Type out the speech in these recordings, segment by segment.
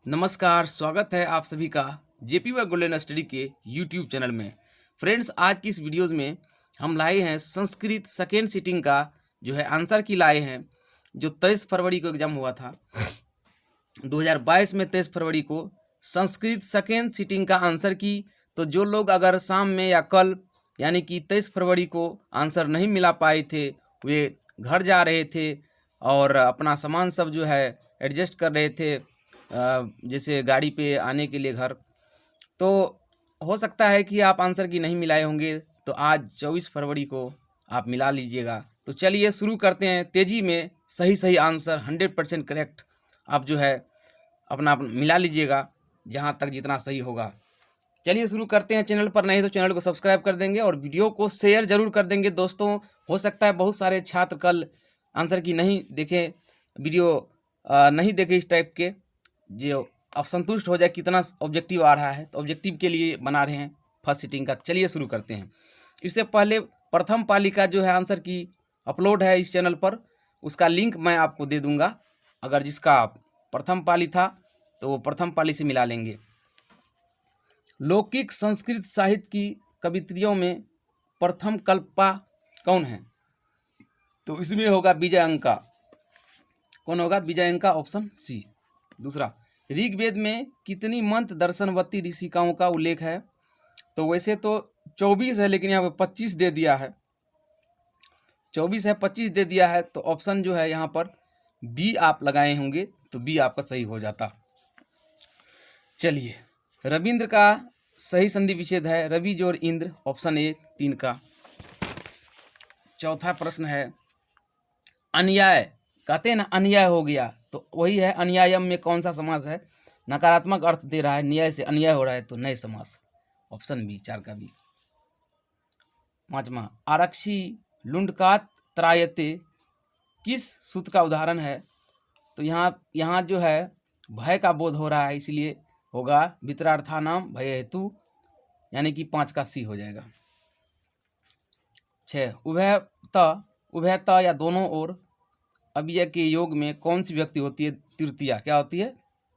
नमस्कार, स्वागत है आप सभी का जेपी व गोल्डन स्टडी के यूट्यूब चैनल में। फ्रेंड्स, आज की इस वीडियोज़ में हम लाए हैं संस्कृत सेकेंड सीटिंग का जो है आंसर की लाए हैं, जो 23 फरवरी को एग्जाम हुआ था 2022 में। 23 फरवरी को संस्कृत सेकेंड सीटिंग का आंसर की। तो जो लोग अगर शाम में या कल यानी कि 23 फरवरी को आंसर नहीं मिला पाए थे, वे घर जा रहे थे और अपना सामान सब जो है एडजस्ट कर रहे थे, जैसे गाड़ी पे आने के लिए घर, तो हो सकता है कि आप आंसर की नहीं मिलाए होंगे। तो आज 24 फरवरी को आप मिला लीजिएगा। तो चलिए शुरू करते हैं तेज़ी में। सही आंसर 100% करेक्ट आप जो है अपना मिला लीजिएगा, जहाँ तक जितना सही होगा। चलिए शुरू करते हैं। चैनल पर नहीं तो चैनल को सब्सक्राइब कर देंगे और वीडियो को शेयर जरूर कर देंगे दोस्तों। हो सकता है बहुत सारे छात्र कल आंसर की नहीं देखें, वीडियो नहीं देखे इस टाइप के, जो अब संतुष्ट हो जाए कितना ऑब्जेक्टिव आ रहा है, तो ऑब्जेक्टिव के लिए बना रहे हैं फर्स्ट सीटिंग का। चलिए शुरू करते हैं। इससे पहले प्रथम पाली का जो है आंसर की अपलोड है इस चैनल पर, उसका लिंक मैं आपको दे दूंगा। अगर जिसका प्रथम पाली था तो वो प्रथम पाली से मिला लेंगे। लौकिक संस्कृत साहित्य की कवित्रियों में प्रथम कल्पा कौन है? तो इसमें होगा विजय अंका। कौन होगा? विजय अंका, ऑप्शन सी। दूसरा, ऋग्वेद में कितनी मंत्र दर्शनवती ऋषिकाओं का उल्लेख है? तो वैसे तो 24 है, लेकिन यहाँ पे 25 दे दिया है। 24 है, 25 दे दिया है, तो ऑप्शन जो है यहाँ पर बी आप लगाए होंगे, तो बी आपका सही हो जाता। चलिए, रविंद्र का सही संधि विच्छेद है रवि जोड़ इंद्र, ऑप्शन ए 3 का। चौथा प्रश्न है, अन्याय कहते हैं ना, अन्याय हो गया, तो वही है अन्यायम में कौन सा समास है? नकारात्मक अर्थ दे रहा है, न्याय से अन्याय हो रहा है, तो नए समास, ऑप्शन बी, 4 का बी। पांचवा, आरक्षी लुंडकात त्रायते किस सूत्र का उदाहरण है? तो यहाँ जो है भय का बोध हो रहा है, इसलिए होगा वितरार्थानाम भय हेतु, यानी कि 5 का सी हो जाएगा। 6, उभयता या दोनों ओर अव्यय के योग में कौन सी विभक्ति होती है? तृतीया। क्या होती है?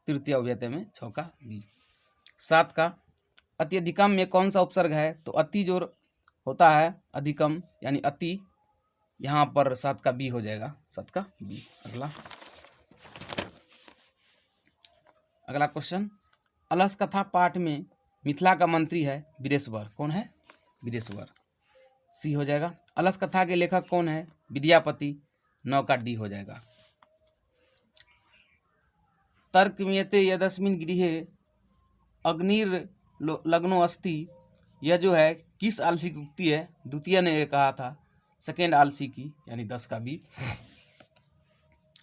तृतीया अव्यय में, 6 का बी। 7 का, अत्यधिकम में कौन सा उपसर्ग है? तो अति जो होता है अधिकम यानी अति, यहाँ पर 7 का बी हो जाएगा, 7 का बी। अगला क्वेश्चन, अलस कथा पाठ में मिथिला का मंत्री है वीरेश्वर। कौन है? वीरेश्वर, सी हो जाएगा। अलस कथा के लेखक कौन है? विद्यापति, 9 का डी हो जाएगा। तर्कमीयते यदस्मिन् गृहे अग्निर लग्नो अस्ति, यह जो है किस आलसी की उक्ति है? द्वितीय ने कहा था, सेकेंड आलसी की, यानी 10 का बी।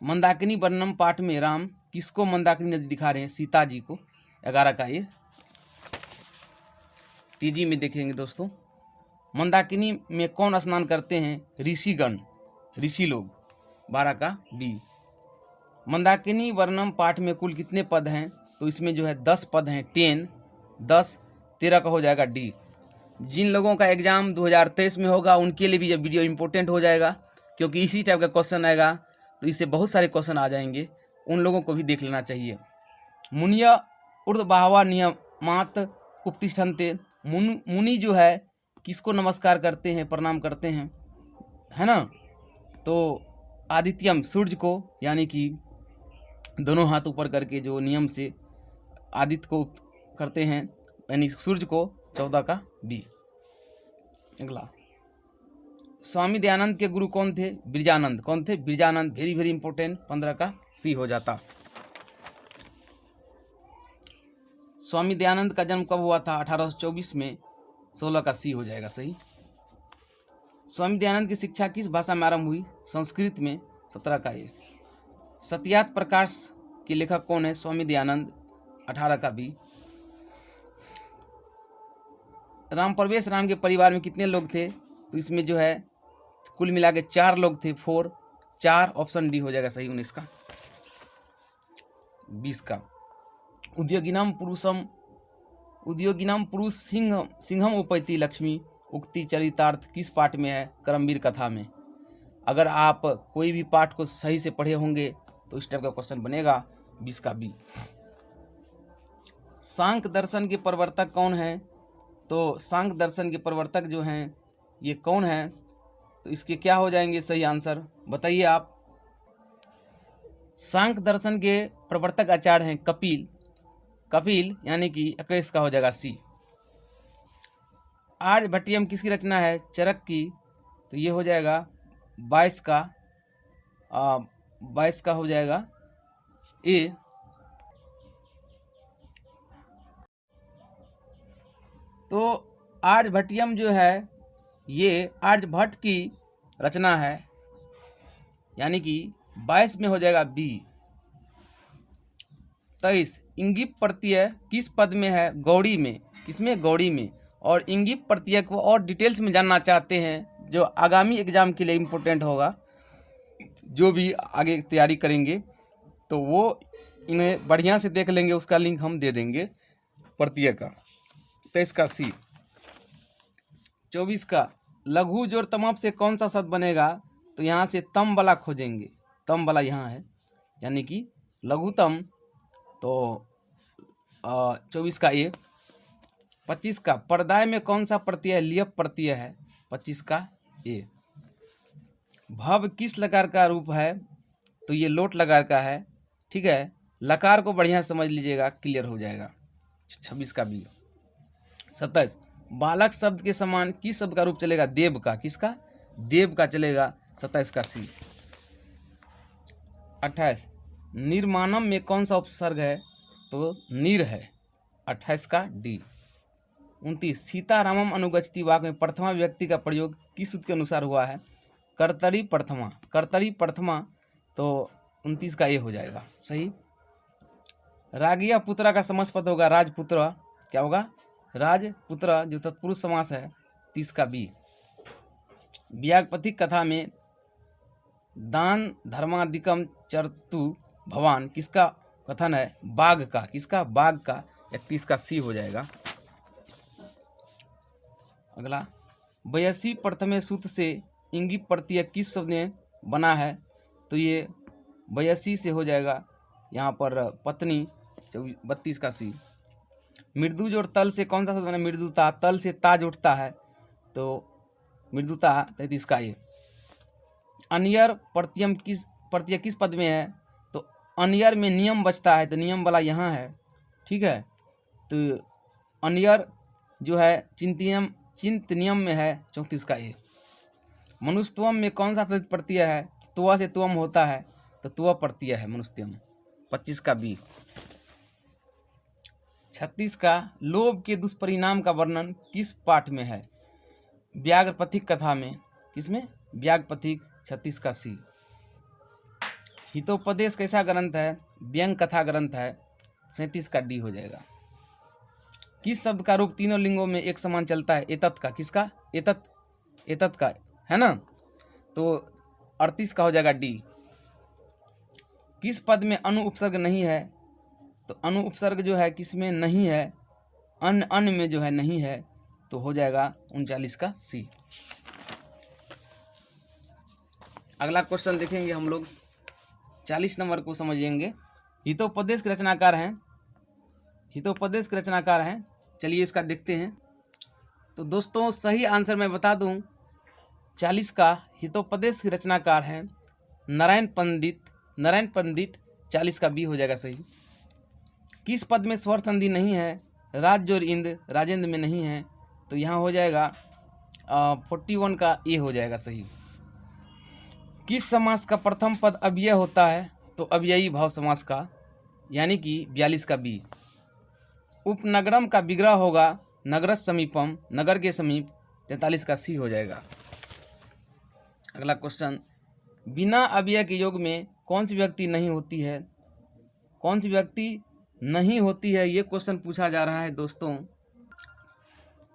मंदाकिनी वर्णम पाठ में राम किसको मंदाकिनी नदी दिखा रहे हैं? सीता जी को, 11 का ये। तेजी में देखेंगे दोस्तों, मंदाकिनी में कौन स्नान करते हैं? ऋषिगण, ऋषि लोग, 12 का बी। मंदाकिनी वर्णम पाठ में कुल कितने पद हैं? तो इसमें जो है 10 पद हैं, 10, 10, 13 का हो जाएगा डी। जिन लोगों का एग्जाम 2023 में होगा उनके लिए भी यह वीडियो इंपॉर्टेंट हो जाएगा, क्योंकि इसी टाइप का क्वेश्चन आएगा, तो इससे बहुत सारे क्वेश्चन आ जाएंगे, उन लोगों को भी देख लेना चाहिए। मुनिया ऊर्ध्वबाहवा नियमात उपतिष्ठन्ते, मुनि जो है किसको नमस्कार करते हैं, प्रणाम करते हैं, है ना? तो आदित्यम, सूर्य को, यानी कि दोनों हाथ ऊपर करके जो नियम से आदित्य को करते हैं, यानी सूर्य को, 14 का बी। अगला, स्वामी दयानंद के गुरु कौन थे? बिरजानंद। कौन थे? बिरजानंद, वेरी इंपॉर्टेंट, 15 का सी हो जाता। स्वामी दयानंद का जन्म कब हुआ था? 1824 में, 16 का सी हो जाएगा सही। स्वामी दयानंद की शिक्षा किस भाषा में आरंभ हुई? संस्कृत में, 17 का ए। सत्यात प्रकाश के लेखक कौन है? स्वामी दयानंद, 18 का बी। राम प्रवेश राम के परिवार में कितने लोग थे? तो इसमें जो है कुल मिला के 4 लोग थे, 4, 4, ऑप्शन डी हो जाएगा सही, 19 का। 20 का, उद्योगिनाम पुरुष सिंहम उपैति लक्ष्मी उक्ति चरितार्थ किस पाठ में है? करमवीर कथा में। अगर आप कोई भी पाठ को सही से पढ़े होंगे तो इस टाइप का क्वेश्चन बनेगा, 20 का बी। सांख्य दर्शन के प्रवर्तक कौन हैं? तो सांख्य दर्शन के प्रवर्तक जो हैं ये कौन हैं? तो इसके क्या हो जाएंगे सही आंसर, बताइए आप। सांख्य दर्शन के प्रवर्तक आचार्य हैं कपिल। कपिल यानी कि 21 का हो जाएगा सी। आर्यभट्टियम किसकी रचना है? चरक की, तो ये हो जाएगा 22 का 22 का हो जाएगा ए। तो आर्यभट्टियम जो है ये आर्यभट्ट की रचना है, यानी कि 22 में हो जाएगा बी। 23 इंगिप प्रत्यय किस पद में है? गौड़ी में। किसमें? गौड़ी में। और इंगिप प्रत्यय को और डिटेल्स में जानना चाहते हैं, जो आगामी एग्जाम के लिए इम्पोर्टेंट होगा, जो भी आगे तैयारी करेंगे तो वो इन्हें बढ़िया से देख लेंगे, उसका लिंक हम दे देंगे प्रत्यय का। 23 का सी। 24 का लघु जोड़ तमप से कौन सा शब्द बनेगा? तो यहाँ से तम वाला खोजेंगे, तम वाला यहाँ है, यानी कि लघुतम। तो 24 का ए। 25 का पर्दाय में कौन सा प्रत्यय है? लियप प्रत्यय है, 25 का ए। भव किस लकार का रूप है? तो ये लोट लकार का है, ठीक है। लकार को बढ़िया समझ लीजिएगा, क्लियर हो जाएगा। 26 का बी। 27 बालक शब्द के समान किस शब्द का रूप चलेगा? देव का। किसका? देव का चलेगा, 27 का सी। 28 निर्माणम में कौन सा उपसर्ग है? तो नीर है, 28 का डी। 29 सीतारामम अनुगच्छति वाक्य में प्रथमा व्यक्ति का प्रयोग किस सूत्र के अनुसार हुआ है? कर्तरी प्रथमा। कर्तरी प्रथमा, तो 29 का ये हो जाएगा सही। रागिया पुत्रा का समास पद होगा राजपुत्र। क्या होगा? राजपुत्र, जो तत्पुरुष समास है, 30 का बी। व्यागपथिक कथा में दान धर्मादिकम चरतु भवान किसका कथन है? बाघ का। किसका? बाघ का, 31 का सी हो जाएगा। अगला बयसी प्रथमे सूत्र से इंगिप प्रत्यय किस शब्द में बना है? तो ये बयसी से हो जाएगा यहाँ पर पत्नी, 32 का सी। मृदु जोड़ तल से कौन सा शब्द बना? मृदुता। तल से ताज उठता है, तो मृदुता, 33 का ये। अनियर प्रत्यय किस पद में है? तो अनियर में नियम बचता है, तो नियम वाला यहाँ है, ठीक है। तो अनियर जो है चिंतनियम में है, 34 का ए। मनुष्यत्वम में कौन सा प्रत्यय है? तुआ से तुअम होता है, तो तुआ प्रत्यय है मनुष्यत्वम, 25 का बी। 36 का लोभ के दुष्परिणाम का वर्णन किस पाठ में है? व्यागपथिक कथा में। किसमें? व्यागपथिक, 36 का सी। हितोपदेश कैसा ग्रंथ है? व्यंग कथा ग्रंथ है, 37 का डी हो जाएगा। किस शब्द का रूप तीनों लिंगों में एक समान चलता है? एतत् का। किसका? एतत् का है ना, तो 38 का हो जाएगा डी। किस पद में अनु उपसर्ग नहीं है? तो अनु उपसर्ग जो है किस में नहीं है? अन्न में जो है नहीं है, तो हो जाएगा 39 का सी। अगला क्वेश्चन देखेंगे हम लोग, 40 नंबर को समझेंगे। हितोपदेश के रचनाकार हैं, हितोपदेश के रचनाकार हैं, चलिए इसका देखते हैं। तो दोस्तों सही आंसर मैं बता दूं, 40 का हितोपदेश के रचनाकार हैं नारायण पंडित। नारायण पंडित, 40 का बी हो जाएगा सही। किस पद में स्वर संधि नहीं है? राज और इंद्र, राजेंद्र में नहीं है, तो यहाँ हो जाएगा 41 का ए हो जाएगा सही। किस समास का प्रथम पद अव्यय होता है? तो अव्ययी भाव समास का, यानी कि 42 का बी। उपनगरम का विग्रह होगा नगरस समीपम, नगर के समीप, 43 का सी हो जाएगा। अगला क्वेश्चन, बिना अव्यय के योग में कौन सी व्यक्ति नहीं होती है? कौन सी व्यक्ति नहीं होती है, ये क्वेश्चन पूछा जा रहा है दोस्तों।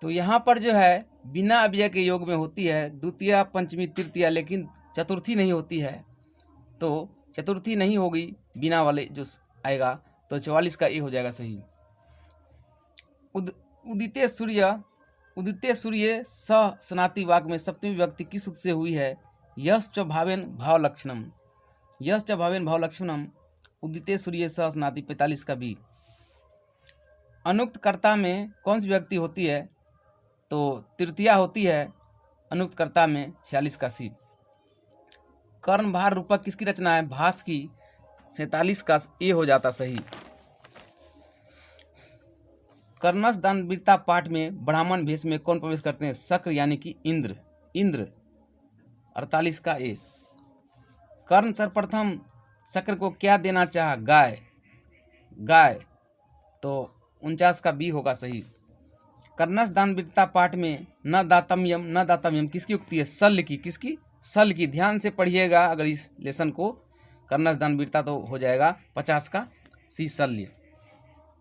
तो यहाँ पर जो है बिना अव्यय के योग में होती है द्वितीया, पंचमी, तृतीया, लेकिन चतुर्थी नहीं होती है। तो चतुर्थी नहीं होगी बिना वाले जो आएगा, तो 44 का ए हो जाएगा सही। उदिते सूर्य स सनाति वाक्य में सप्तमी व्यक्ति किस सूत्र से हुई है? यश च भावेन भाव लक्षणम, यश च भावेन भाव लक्षणम, उदिते सूर्य स सनाति, 45 का बी। अनुक्त कर्ता में कौन सी व्यक्ति होती है? तो तृतीया होती है अनुक्त कर्ता में 46 का सी। कर्ण भार रूपक किसकी रचना है? भास की 47 का ए हो जाता सही। कर्णस दानवीरता पाठ में ब्राह्मण भेष में कौन प्रवेश करते हैं? शक्र यानी कि इंद्र। इंद्र 48 का ए। कर्ण सर्वप्रथम शक्र को क्या देना चाहा? गाय। गाय तो 49 का बी होगा सही। कर्णस दानवीरता पाठ में न दातम्यम किसकी उक्ति है? शल्य की। किसकी? शल्य की। ध्यान से पढ़िएगा अगर इस लेसन को। कर्णस दानवीरता तो हो जाएगा 50 का सी शल्य।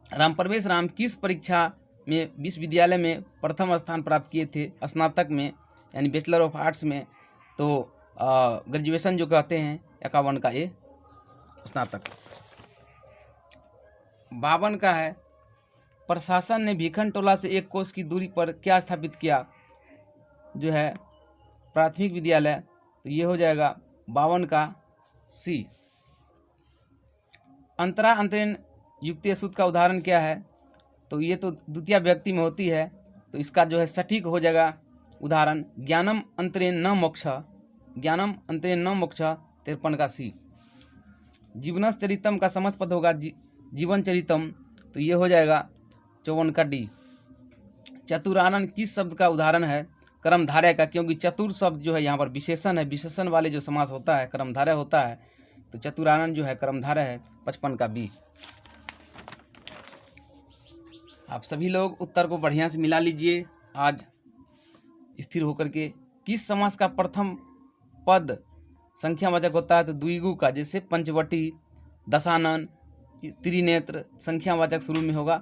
राम प्रवेश राम किस परीक्षा में विश्वविद्यालय में प्रथम स्थान प्राप्त किए थे? स्नातक में यानी बैचलर ऑफ आर्ट्स में। तो ग्रेजुएशन जो कहते हैं 51 का ए स्नातक। 52 का है प्रशासन ने भीखन टोला से 1 कोस की दूरी पर क्या स्थापित किया? जो है प्राथमिक विद्यालय। तो ये हो जाएगा 52 का सी। अंतरा अंतरेण युक्तीय सूत्र का उदाहरण क्या है? तो ये तो द्वितीय व्यक्ति में होती है, तो इसका जो है सटीक हो जाएगा उदाहरण ज्ञानम अंतरेण न मोक्ष। ज्ञानम अंतरेण न मोक्ष 53 का सी। जीवनस चरितम का समस्त पद होगा जीवन चरितम। तो ये हो जाएगा 54 का डी। चतुरानन किस शब्द का उदाहरण है? कर्मधारय का, क्योंकि चतुर शब्द जो है यहाँ पर विशेषण है। विशेषण वाले जो समास होता है कर्मधारय होता है, तो चतुरानन जो है कर्मधारय है 55 का बी। आप सभी लोग उत्तर को बढ़िया से मिला लीजिए आज स्थिर होकर के। किस समास का प्रथम पद संख्यावाचक होता है? तो द्विगु का, जैसे पंचवटी, दशानन, त्रिनेत्र संख्यावाचक शुरू में होगा,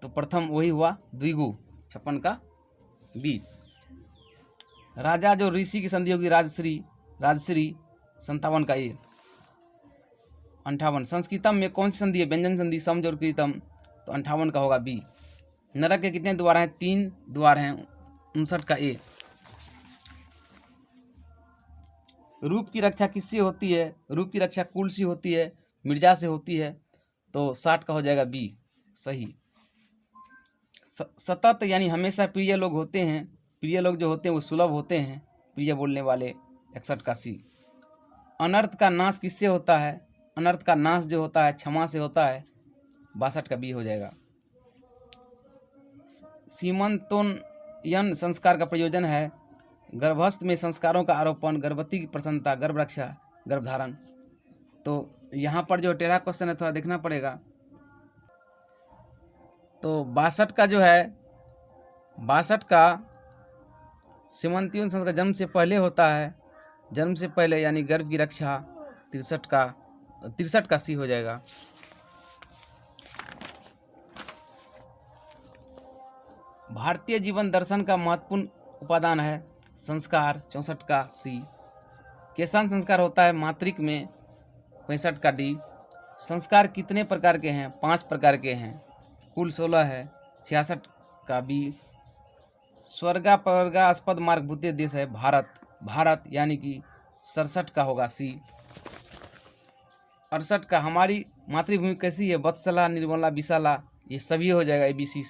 तो प्रथम वही हुआ द्विगु 56 का बी। राजा जो ऋषि की संधि होगी राजश्री। राजश्री 57 का ए। 58 संस्कृतम में कौन सी संधि है? व्यंजन संधि समझ और कृतम। तो 58 का होगा बी। नरक के कितने द्वार हैं? 3 द्वार हैं 59 का ए। रूप की रक्षा किससे होती है? रूप की रक्षा कुल से होती है, मिर्जा से होती है। तो 60 का हो जाएगा बी सही। सतत यानी हमेशा प्रिय लोग होते हैं। प्रिय लोग जो होते हैं वो सुलभ होते हैं, प्रिय बोलने वाले 61 का सी। अनर्थ का नाश किससे होता है? अनर्थ का नाश जो होता है क्षमा से होता है 62 का बी हो जाएगा। सीमंतोन्नयन संस्कार का प्रयोजन है गर्भस्थ में संस्कारों का आरोपण, गर्भवती की प्रसन्नता, गर्भ रक्षा, गर्भधारण। तो यहाँ पर जो टेढ़ा क्वेश्चन है थोड़ा देखना पड़ेगा। तो 62 का जो है 62 का सीमंतोन्नयन संस्कार जन्म से पहले होता है। जन्म से पहले यानी गर्भ की रक्षा 63 का सी हो जाएगा। भारतीय जीवन दर्शन का महत्वपूर्ण उपादान है संस्कार 64 का सी। कैसा संस्कार होता है? मात्रिक में 65 का डी। संस्कार कितने प्रकार के हैं? 5 प्रकार के हैं, कुल 16 है 66 का बी। स्वर्गापवर्गास्पद मार्ग भूत्य देश है भारत। भारत यानी कि 67 का होगा सी। 68 का हमारी मातृभूमि कैसी है? वत्सला, निर्मला, विशाला, ये सभी हो जाएगा ABC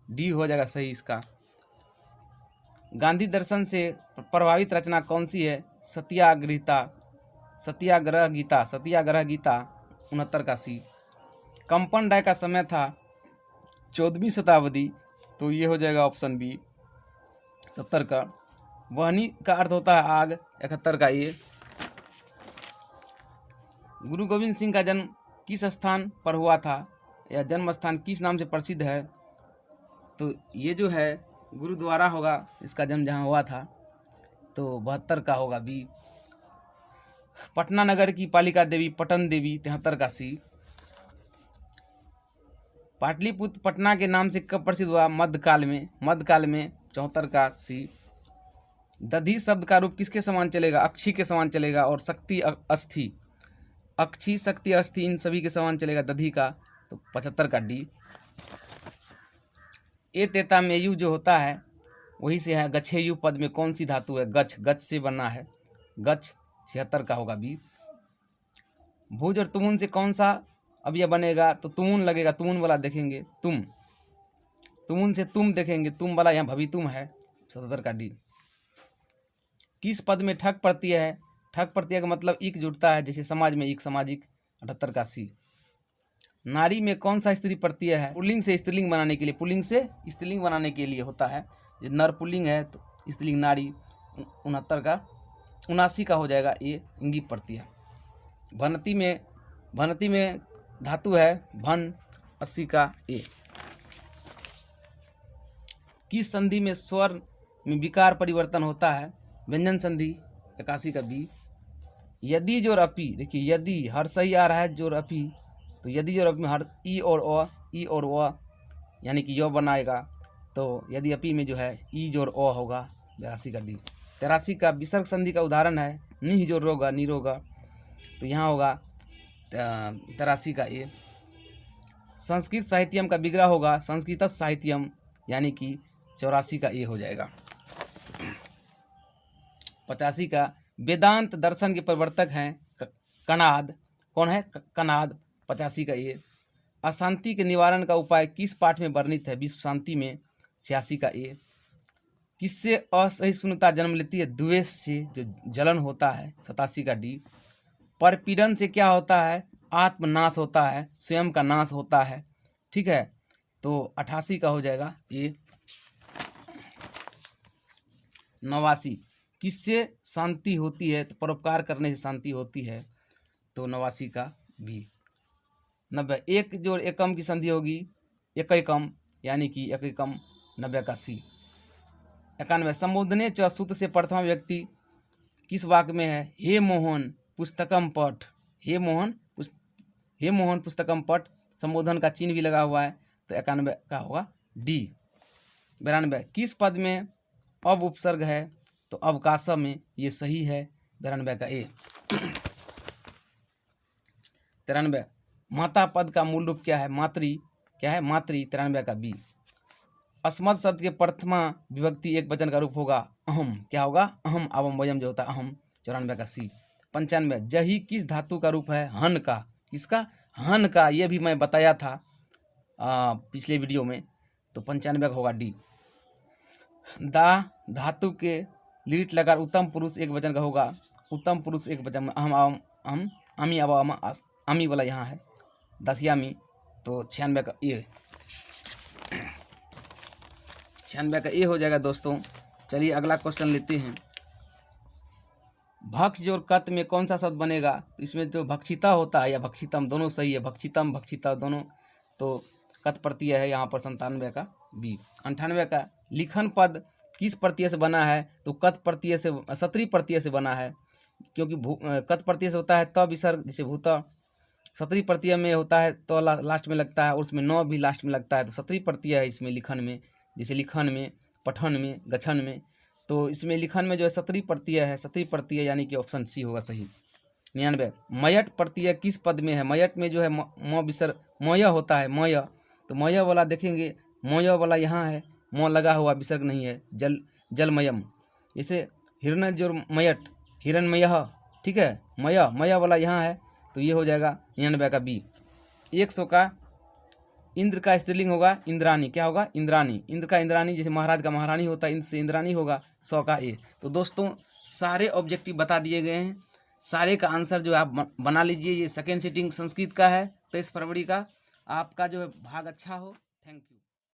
डी हो जाएगा सही इसका। गांधी दर्शन से प्रभावित रचना कौन सी है? सत्याग्रहिता, सत्याग्रह गीता, सत्याग्रह गीता 69 का सी। कंपन राय का समय था 14वीं शताब्दी। तो ये हो जाएगा ऑप्शन बी 70 का। वहनी का अर्थ होता है आग 71 का ये। गुरु गोविंद सिंह का जन्म किस स्थान पर हुआ था या जन्म स्थान किस नाम से प्रसिद्ध है? तो ये जो है गुरुद्वारा होगा इसका जन्म जहाँ हुआ था। तो 72 का होगा बी। पटना नगर की पालिका देवी पटन देवी 73 का सी। पाटलिपुत्र पटना के नाम से कब प्रसिद्ध हुआ? मध्यकाल में। मध्यकाल में 74 का सी। दधी शब्द का रूप किसके समान चलेगा? अक्षी के समान चलेगा और शक्ति अस्थि, अक्षी शक्ति अस्थि इन सभी के समान चलेगा दधी का। तो 75 का डी। ए तेता में यू जो होता है वही से है। गच्छेयु पद में कौन सी धातु है? गच्छ, गच्छ से बना है गच्छ 76 का होगा बी। भुज और तुमुन से कौन सा अवयव बनेगा? तो तुमुन लगेगा, तुमुन वाला देखेंगे तुम। तुमुन से तुम देखेंगे, तुम वाला यहाँ भवितुम है, 77 का डी। किस पद में ठक प्रत्यय है? ठक प्रत्यय का मतलब इक जुड़ता है, जैसे समाज में इक, सामाजिक, 78 का सी। नारी में कौन सा स्त्री प्रत्यय है? पुल्लिंग से स्त्रीलिंग बनाने के लिए, पुल्लिंग से स्त्रीलिंग बनाने के लिए होता है। नर पुल्लिंग है तो स्त्रीलिंग नारी, 69 का, 79 का हो जाएगा ये इंगी प्रत्यय। भनती में धातु है भन, 80 का ए। किस संधि में स्वर में विकार परिवर्तन होता है? व्यंजन संधि, 81 का बी। यदि जोर अपी, देखिए यदि हर सही आ रहा है, जोर अपी, तो यदि जोर अपी में हर ई और ओ यानी कि यो बनाएगा, तो यदि अपी में जो है ई जोर ओ होगा, 82 का डी। 83 का विसर्ग संधि का उदाहरण है निह जोर रोगा, निरोगा, तो यहाँ होगा 83 का ए। संस्कृत साहित्यम का विग्रह होगा संस्कृत साहित्यम, यानी कि 84 का ए हो जाएगा। 85 का वेदांत दर्शन के प्रवर्तक हैं कणाद, कौन है? कणाद, 85 का ए। अशांति के निवारण का उपाय किस पाठ में वर्णित है? विश्व शांति में, 86 का ए। किससे असहिष्णुता जन्म लेती है? द्वेष से, जो जलन होता है, 87 का डी। परपीड़न से क्या होता है? आत्मनाश होता है, स्वयं का नाश होता है, ठीक है, तो 88 का हो जाएगा ए। 89 किससे शांति होती है? तो परोपकार करने से शांति होती है, तो 89 का बी। 90 एक जोड़ एकम की संधि होगी एक एकम, यानी कि एक एकम, 90 का सी। 91 संबोधने च सूत्र से प्रथमा व्यक्ति किस वाक्य में है? हे मोहन पुस्तकम पठ, हे मोहन पुस्तकम पठ, संबोधन का चिन्ह भी लगा हुआ है, तो 91 का होगा डी। 92 किस पद में अब उपसर्ग है? तो अवकाश में, ये सही है, 92 का ए। 93 माता पद का मूल रूप क्या है? मातृ, क्या है? मातृ, 93 का बी। अस्मत् शब्द के प्रथमा विभक्ति एक वचन का रूप होगा अहम, क्या होगा? अहम अवम वयम जो होता है अहम, 94 का सी। 95 जही किस धातु का रूप है? हन का, किसका? हन का, ये भी मैं बताया था पिछले वीडियो में, तो 95 का होगा डी। दा धातु के लीट लगा उत्तम पुरुष एक वचन का होगा, उत्तम पुरुष एक वचन में अहम अमी अब अमी वाला यहाँ है, दसियामी, तो 96 का ए, 96 का ए हो जाएगा दोस्तों। चलिए अगला क्वेश्चन लेते हैं। भक्ष और कत में कौन सा शब्द बनेगा? इसमें जो भक्षिता होता है या भक्षितम, दोनों सही है, भक्षितम भक्षिता दोनों, तो कत प्रत्यय है यहाँ पर, 97 का बी। 98 का लिखन पद किस प्रत्यय से बना है? तो कत प्रत्यय से, सत्री प्रत्यय से बना है, क्योंकि कत प्रत्यय से होता है त विसर्ग, जैसे भूत, सत्री प्रत्यय में होता है तो लास्ट में लगता है, और उसमें न भी लास्ट में लगता है, तो सत्री प्रत्यय है इसमें लिखन में, जैसे लिखन में, पठन में, गठन में, तो इसमें लिखन में जो है सत्री प्रत्यय है, सत्री प्रत्यय, यानी कि ऑप्शन सी होगा सही। 99 मयट प्रत्यय किस पद में है? मयट में जो है म विसर्ग मय होता है, मय, तो मय वाला देखेंगे, मय वाला यहाँ है, म लगा हुआ, विसर्ग नहीं है, जलमयम, जैसे हिरण जो मयट, हिरणमय, ठीक है, मय वाला यहाँ है, तो ये हो जाएगा 99 का बी। 100 का इंद्र का स्त्रीलिंग होगा इंद्रानी, क्या होगा? इंद्रानी, इंद्र का इंद्रानी, जैसे महाराज का महारानी होता है, इंद्र से इंद्रानी होगा, 100 का ए। तो दोस्तों सारे ऑब्जेक्टिव बता दिए गए हैं, सारे का आंसर जो है आप बना लीजिए। ये सेकेंड सीटिंग संस्कृत का है 23 फरवरी का। आपका जो है भाग अच्छा हो। Thank you.